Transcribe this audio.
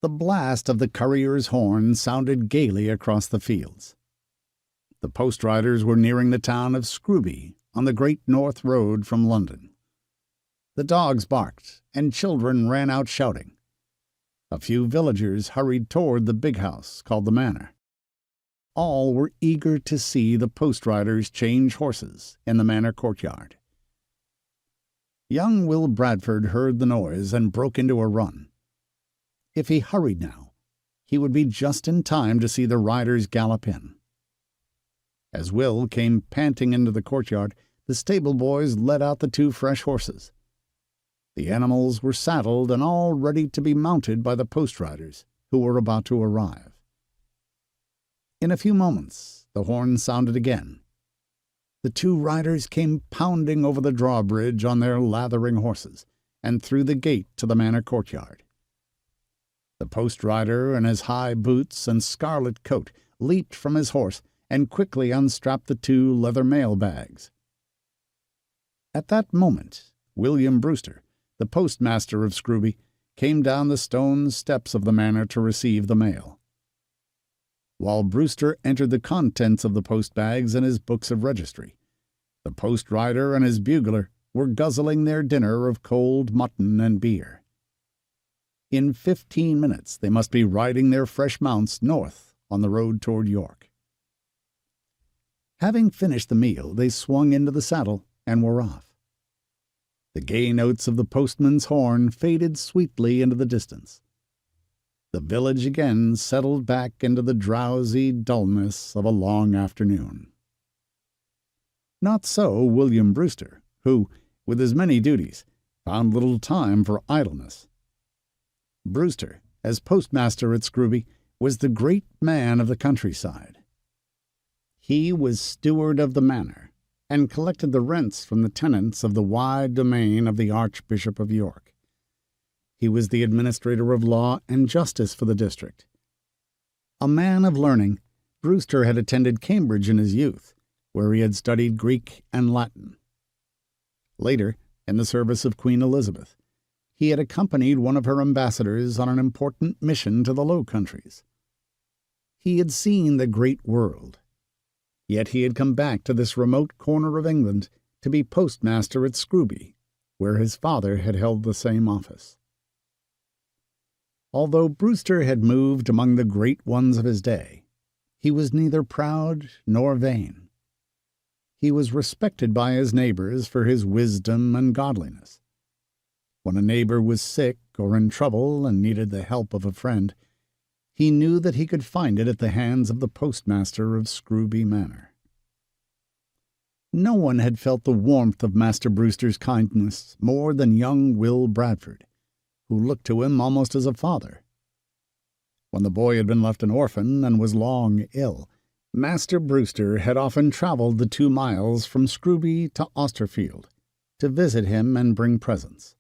The blast of the courier's horn sounded gaily across the fields. The post-riders were nearing the town of Scrooby on the Great North Road from London. The dogs barked, and children ran out shouting. A few villagers hurried toward the big house called the Manor. All were eager to see the post-riders change horses in the manor courtyard. Young Will Bradford heard the noise and broke into a run. If he hurried now, he would be just in time to see the riders gallop in. As Will came panting into the courtyard, the stable boys led out the 2 fresh horses. The animals were saddled and all ready to be mounted by the post-riders, who were about to arrive. In a few moments, the horn sounded again. The 2 riders came pounding over the drawbridge on their lathering horses, and through the gate to the manor courtyard. The post-rider, in his high boots and scarlet coat, leaped from his horse and quickly unstrapped the 2 leather mail-bags. At that moment, William Brewster, the postmaster of Scrooby, came down the stone steps of the manor to receive the mail. While Brewster entered the contents of the post-bags in his books of registry, the post-rider and his bugler were guzzling their dinner of cold mutton and beer. In 15 minutes they must be riding their fresh mounts north on the road toward York. Having finished the meal, they swung into the saddle and were off. The gay notes of the postman's horn faded sweetly into the distance. The village again settled back into the drowsy dullness of a long afternoon. Not so William Brewster, who, with his many duties, found little time for idleness. Brewster, as postmaster at Scrooby, was the great man of the countryside. He was steward of the manor, and collected the rents from the tenants of the wide domain of the Archbishop of York. He was the administrator of law and justice for the district. A man of learning, Brewster had attended Cambridge in his youth, where he had studied Greek and Latin. Later, in the service of Queen Elizabeth, he had accompanied one of her ambassadors on an important mission to the Low Countries. He had seen the great world, yet he had come back to this remote corner of England to be postmaster at Scrooby, where his father had held the same office. Although Brewster had moved among the great ones of his day, he was neither proud nor vain. He was respected by his neighbors for his wisdom and godliness. When a neighbor was sick or in trouble and needed the help of a friend, he knew that he could find it at the hands of the postmaster of Scrooby Manor. No one had felt the warmth of Master Brewster's kindness more than young Will Bradford, who looked to him almost as a father. When the boy had been left an orphan and was long ill, Master Brewster had often traveled the 2 miles from Scrooby to Austerfield to visit him and bring presents.